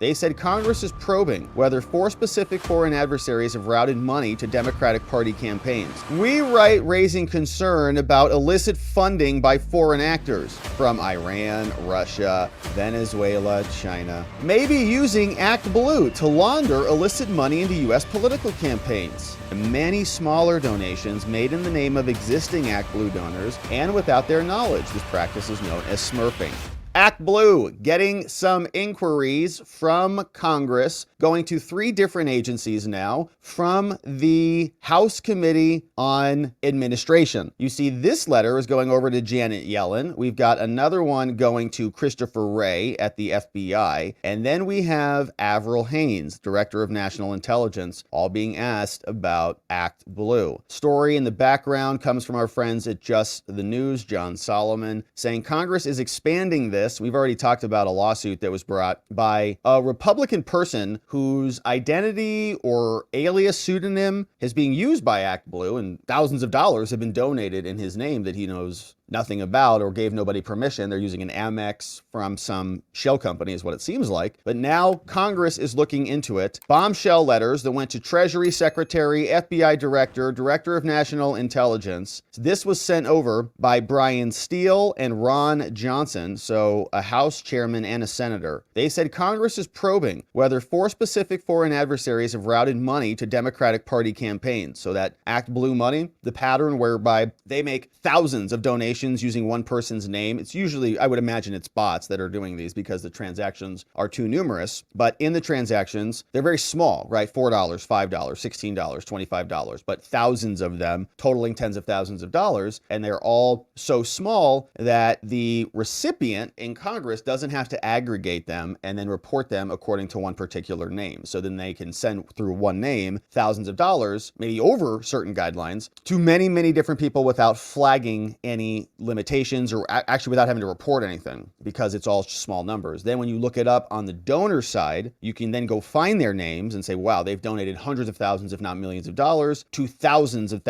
They said Congress is probing whether 4 specific foreign adversaries have routed money to Democratic Party campaigns. We write raising concern about illicit funding by foreign actors from Iran, Russia, Venezuela, China, maybe using ActBlue to launder illicit money into U.S. political campaigns. Many smaller donations made in the name of existing ActBlue donors and without their knowledge. This practice is known as smurfing. ActBlue getting some inquiries from Congress, going to 3 different agencies now, from the House Committee on Administration. You see, this letter is going over to Janet Yellen. We've got another one going to Christopher Wray at the FBI. And then we have Avril Haines, Director of National Intelligence, all being asked about ActBlue. Story in the background comes from our friends at Just the News, John Solomon, saying Congress is expanding this. We've already talked about a lawsuit that was brought by a Republican person whose identity or alias pseudonym is being used by ActBlue, and thousands of dollars have been donated in his name that he knows nothing about or gave nobody permission. They're using an Amex from some shell company is what it seems like. But now Congress is looking into it. Bombshell letters that went to Treasury Secretary, FBI Director, Director of National Intelligence. This was sent over by Brian Steele and Ron Johnson, so a House chairman and a senator. They said Congress is probing whether 4 specific foreign adversaries have routed money to Democratic Party campaigns. So that ActBlue money, the pattern whereby they make thousands of donations using one person's name. It's usually, I would imagine it's bots that are doing these because the transactions are too numerous. But in the transactions, they're very small, right? $4, $5, $16, $25, but thousands of them totaling tens of thousands of dollars. And they're all so small that the recipient in Congress doesn't have to aggregate them and then report them according to one particular name. So then they can send through one name thousands of dollars, maybe over certain guidelines, to many, many different people without flagging any limitations or actually without having to report anything because it's all small numbers. Then when you look it up on the donor side, you can then go find their names and say, wow, they've donated hundreds of thousands, if not millions of dollars to thousands of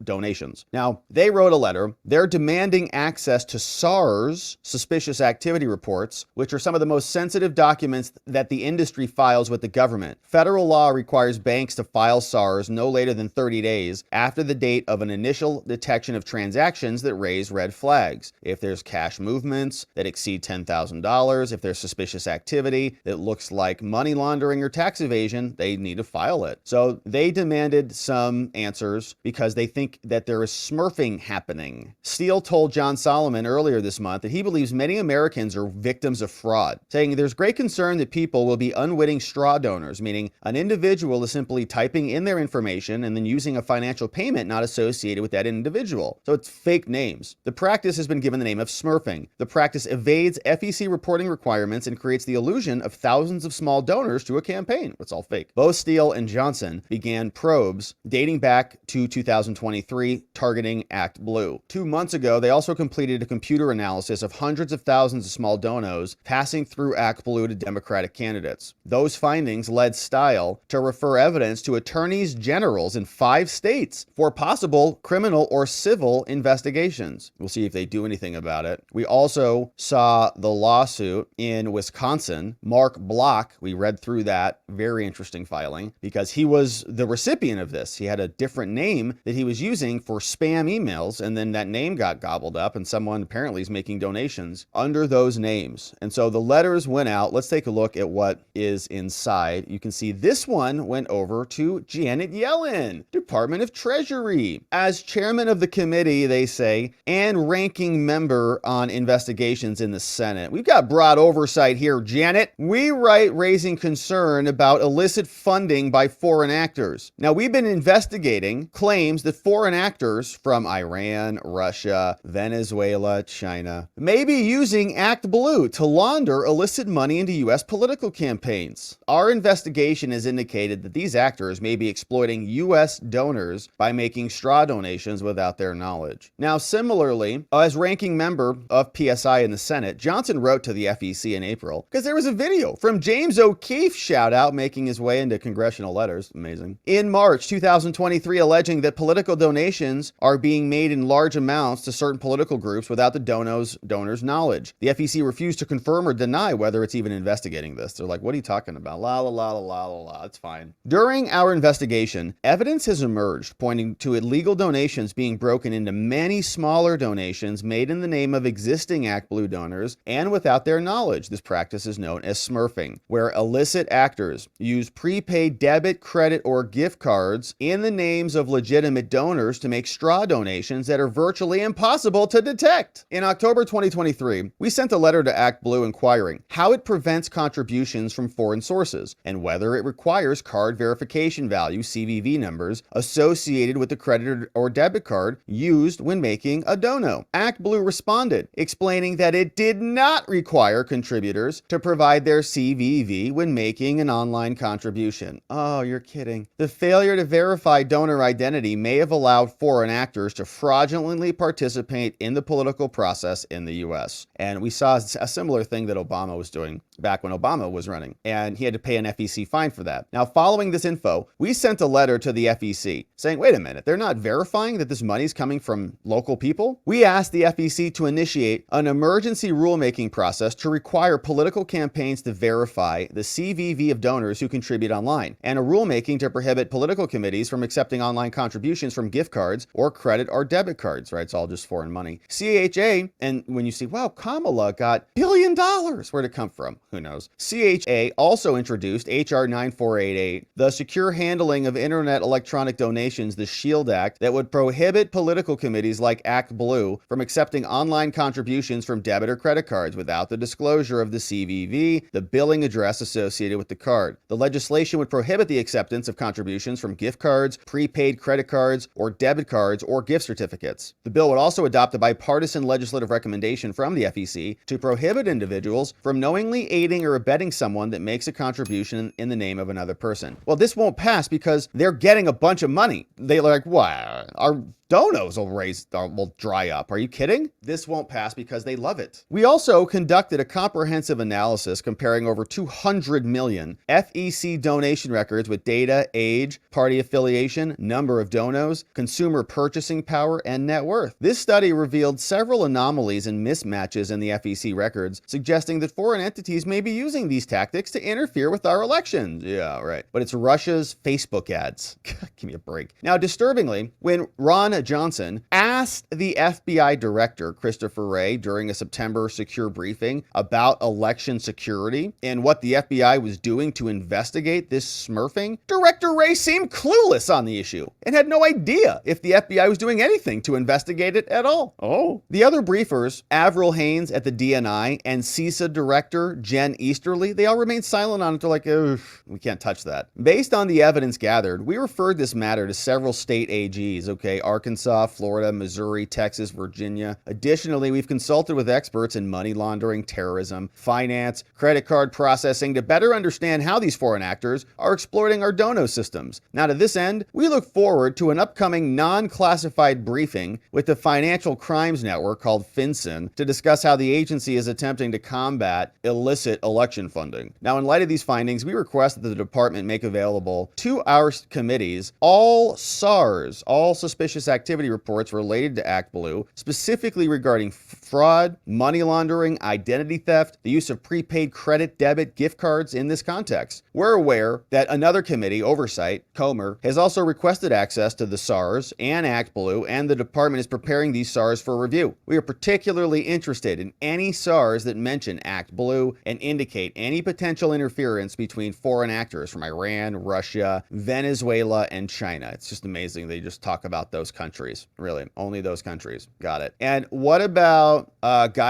donations. Now, they wrote a letter. They're demanding access to SARS, suspicious activity reports, which are some of the most sensitive documents that the industry files with the government. Federal law requires banks to file SARS no later than 30 days after the date of an initial detection of transactions that raise red flags. If there's cash movements that exceed $10,000, if there's suspicious activity that looks like money laundering or tax evasion, they need to file it. So they demanded some answers because they think that there is smurfing happening. Steele told John Solomon earlier this month that he believes many Americans are victims of fraud, saying there's great concern that people will be unwitting straw donors, meaning an individual is simply typing in their information and then using a financial payment not associated with that individual. So it's fake names. The practice has been given the name of smurfing. The practice evades FEC reporting requirements and creates the illusion of thousands of small donors to a campaign. It's all fake. Both Steele and Johnson began probes dating back to 2023 targeting ActBlue. 2 months ago, they also completed a computer analysis of hundreds of thousands of small donos passing through ActBlue to Democratic candidates. Those findings led Steele to refer evidence to attorneys generals in 5 states for possible criminal or civil investigations. We'll see if they do anything about it. We also saw the lawsuit in Wisconsin. Mark Block, we read through that. Very interesting filing because he was the recipient of this. He had a different name that he was using for spam emails, and then that name got gobbled up, and someone apparently is making donations under those names. And so the letters went out. Let's take a look at what is inside. You can see this one went over to Janet Yellen, Department of Treasury. As chairman of the committee, they say, and ranking member on investigations in the Senate. We've got broad oversight here, Janet. We write raising concern about illicit funding by foreign actors. Now, we've been investigating claims that foreign actors from Iran, Russia, Venezuela, China may be using ActBlue to launder illicit money into U.S. political campaigns. Our investigation has indicated that these actors may be exploiting U.S. donors by making straw donations without their knowledge. Now, similarly, Similarly, as ranking member of PSI in the Senate, Johnson wrote to the FEC in April because there was a video from James O'Keefe, shout out, making his way into congressional letters. Amazing. In March 2023, alleging that political donations are being made in large amounts to certain political groups without the donors' knowledge. The FEC refused to confirm or deny whether it's even investigating this. They're like, what are you talking about? La la la la la la la. It's fine. During our investigation, evidence has emerged pointing to illegal donations being broken into many smaller donations made in the name of existing ActBlue donors and without their knowledge. This practice is known as smurfing, where illicit actors use prepaid debit, credit, or gift cards in the names of legitimate donors to make straw donations that are virtually impossible to detect. In October 2023, we sent a letter to ActBlue inquiring how it prevents contributions from foreign sources and whether it requires card verification value (CVV) numbers associated with the credit or debit card used when making a dono. ActBlue responded, explaining that it did not require contributors to provide their CVV when making an online contribution. Oh, you're kidding. The failure to verify donor identity may have allowed foreign actors to fraudulently participate in the political process in the US. And we saw a similar thing that Obama was doing back when Obama was running, and he had to pay an FEC fine for that. Now, following this info, we sent a letter to the FEC saying, wait a minute, they're not verifying that this money's coming from local people? We asked the FEC to initiate an emergency rulemaking process to require political campaigns to verify the CVV of donors who contribute online, and a rulemaking to prohibit political committees from accepting online contributions from gift cards or credit or debit cards, right? It's all just foreign money. CHA, and when you see, wow, Kamala got $1 billion, where'd it come from? Who knows? CHA also introduced HR 9488, the Secure Handling of Internet Electronic Donations, the SHIELD Act, that would prohibit political committees like ActBlue from accepting online contributions from debit or credit cards without the disclosure of the CVV, the billing address associated with the card. The legislation would prohibit the acceptance of contributions from gift cards, prepaid credit cards, or debit cards, or gift certificates. The bill would also adopt a bipartisan legislative recommendation from the FEC to prohibit individuals from knowingly aiding or abetting someone that makes a contribution in the name of another person. Well, this won't pass because they're getting a bunch of money. They're like, wow, our donos will dry up. Are you kidding? This won't pass because they love it. We also conducted a comprehensive analysis comparing over 200 million FEC donation records with data, age, party affiliation, number of donos, consumer purchasing power, and net worth. This study revealed several anomalies and mismatches in the FEC records, suggesting that foreign entities may be using these tactics to interfere with our elections. Yeah, right. But it's Russia's Facebook ads. Give me a break. Now, disturbingly, when Ron Johnson asked the FBI director, Christopher Wray, during a September secure briefing about election security and what the FBI was doing to investigate this smurfing, Director Wray seemed clueless on the issue and had no idea if the FBI was doing anything to investigate it at all. Oh. The other briefers, Avril Haines at the DNI and CISA director Jen Easterly, they all remained silent on it. They're like, we can't touch that. Based on the evidence gathered, we referred this matter to several state AGs, okay, Arkansas, Florida, Missouri, Texas, Virginia. Additionally, we've consulted with experts in money laundering, terrorism, finance, credit card processing to better understand how these foreign actors are exploiting our dono systems. Now, to this end, we look forward to an upcoming non-classified briefing with the Financial Crimes Network called FinCEN to discuss how the agency is attempting to combat illicit election funding. Now, in light of these findings, we request that the department make available to our committees all SARS, all suspicious activity reports related to ActBlue, specifically regarding fraud, money laundering, identity theft, the use of prepaid credit, debit, gift cards in this context. We're aware that another committee, Oversight, Comer, has also requested access to the SARS and ActBlue, and the department is preparing these SARS for review. We are particularly interested in any SARS that mention ActBlue and indicate any potential interference between foreign actors from Iran, Russia, Venezuela, and China. It's just amazing they just talk about those countries. Really, only those countries. Got it. And what about about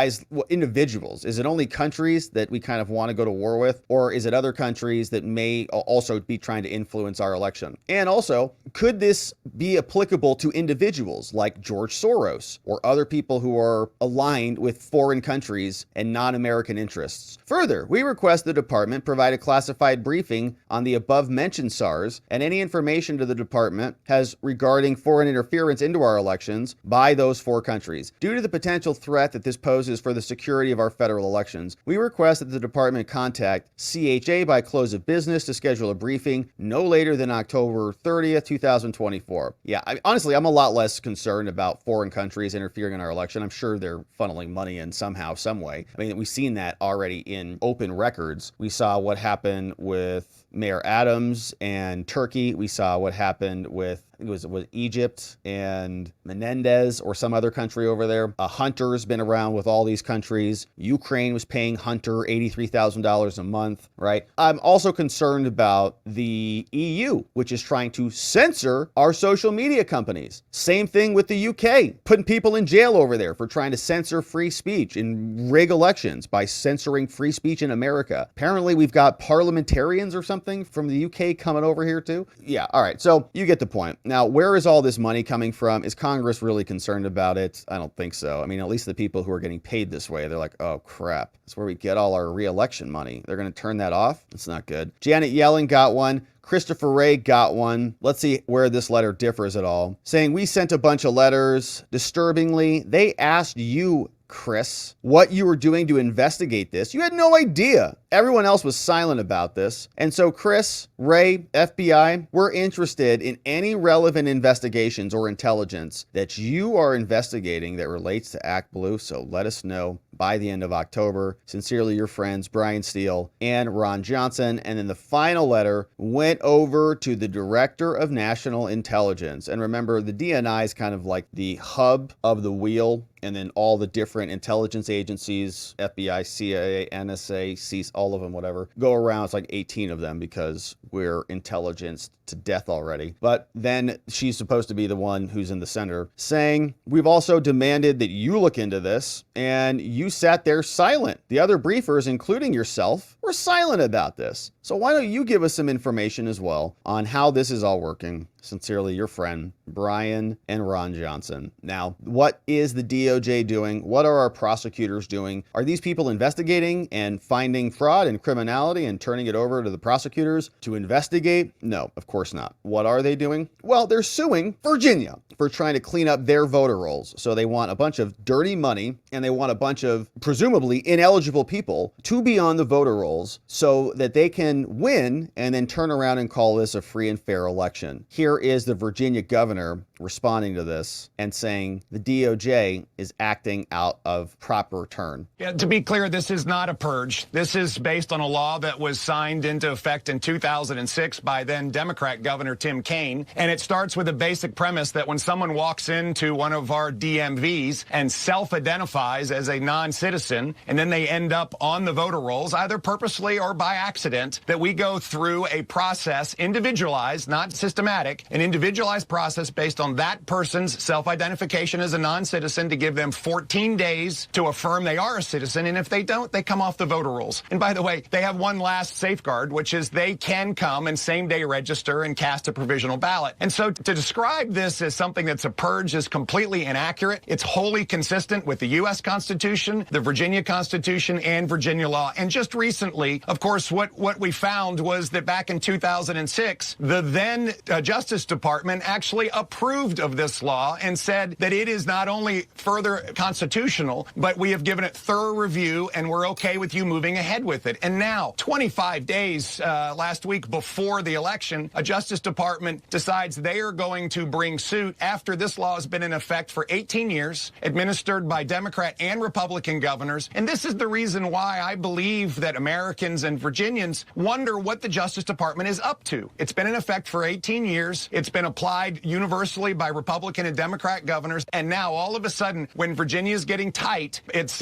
individuals? Is it only countries that we kind of want to go to war with, or is it other countries that may also be trying to influence our election? And also, could this be applicable to individuals like George Soros or other people who are aligned with foreign countries and non-American interests? Further, we request the department provide a classified briefing on the above-mentioned SARs and any information to the department has regarding foreign interference into our elections by those four countries. Due to the potential threat that this poses for the security of our federal elections, we request that the department contact CHA by close of business to schedule a briefing no later than October 30th, 2024. Yeah, honestly, I'm a lot less concerned about foreign countries interfering in our election. I'm sure they're funneling money in somehow, some way. I mean, we've seen that already in open records. We saw what happened with Mayor Adams and Turkey. We saw what happened with, I think it was Egypt and Menendez or some other country over there. Hunter's been around with all these countries. Ukraine was paying Hunter $83,000 a month, right? I'm also concerned about the EU, which is trying to censor our social media companies. Same thing with the UK, putting people in jail over there for trying to censor free speech and rig elections by censoring free speech in America. Apparently, we've got parliamentarians or something from the UK coming over here too. Yeah, all right, so you get the point. Now, where is all this money coming from? Is Congress really concerned about it? I don't think so. I mean, at least the people who are getting paid this way, they're like, oh crap, that's where we get all our re-election money. They're going to turn that off? It's not good. Janet Yellen got one. Christopher Wray got one. Let's see where this letter differs at all. Saying, we sent a bunch of letters. Disturbingly, they asked you, Chris, what you were doing to investigate this. You had no idea. Everyone else was silent about this. And so Chris, Wray, FBI, we're interested in any relevant investigations or intelligence that you are investigating that relates to ActBlue. So let us know by the end of October. Sincerely, your friends, Brian Steele and Ron Johnson. And then the final letter went over to the Director of National Intelligence. And remember, the DNI is kind of like the hub of the wheel. And then all the different intelligence agencies, FBI, CIA, NSA, CIS, all of them, whatever, go around. It's like 18 of them because we're intelligenced to death already. But then she's supposed to be the one who's in the center saying, we've also demanded that you look into this, and you sat there silent. The other briefers, including yourself, were silent about this. So why don't you give us some information as well on how this is all working? Sincerely, your friend, Brian and Ron Johnson. Now, what is the DOJ doing? What are our prosecutors doing? Are these people investigating and finding fraud and criminality and turning it over to the prosecutors to investigate? No, of course not. What are they doing? Well, they're suing Virginia for trying to clean up their voter rolls. So they want a bunch of dirty money and they want a bunch of presumably ineligible people to be on the voter rolls so that they can win and then turn around and call this a free and fair election. Here is the Virginia governor responding to this and saying the DOJ is acting out of proper turn. Yeah, to be clear, this is not a purge. This is based on a law that was signed into effect in 2006 by then Democrat Governor Tim Kaine. And it starts with a basic premise that when someone walks into one of our DMVs and self-identifies as a non-citizen, and then they end up on the voter rolls, either purposely or by accident, that we go through a process, individualized, not systematic, an individualized process based on that person's self-identification as a non-citizen to give them 14 days to affirm they are a citizen. And if they don't, they come off the voter rolls. And by the way, they have one last safeguard, which is they can come and same-day register and cast a provisional ballot. And so to describe this as something that's a purge is completely inaccurate. It's wholly consistent with the U.S. Constitution, the Virginia Constitution, and Virginia law. And just recently, of course, what we found was that back in 2006, the then Justice Department actually approved of this law and said that it is not only further constitutional, but we have given it thorough review and we're okay with you moving ahead with it. And now, 25 days last week before the election, a Justice Department decides they are going to bring suit after this law has been in effect for 18 years, administered by Democrat and Republican governors. And this is the reason why I believe that Americans and Virginians wonder what the Justice Department is up to. It's been in effect for 18 years. It's been applied universally by Republican and Democrat governors. And now, all of a sudden, when Virginia is getting tight, it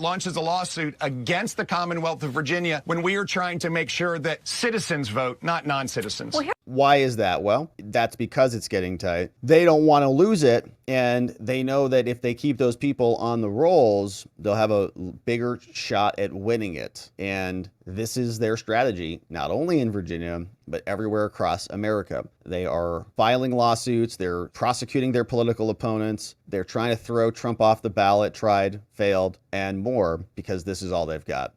launches a lawsuit against the Commonwealth of Virginia when we are trying to make sure that citizens vote, not non-citizens. Why is that? Well, that's because it's getting tight. They don't want to lose it And they know that if they keep those people on the rolls, they'll have a bigger shot at winning it. And this is their strategy, not only in Virginia, but everywhere across America. They are filing lawsuits. They're prosecuting their political opponents. They're trying to throw Trump off the ballot, tried, failed, and more, because this is all they've got.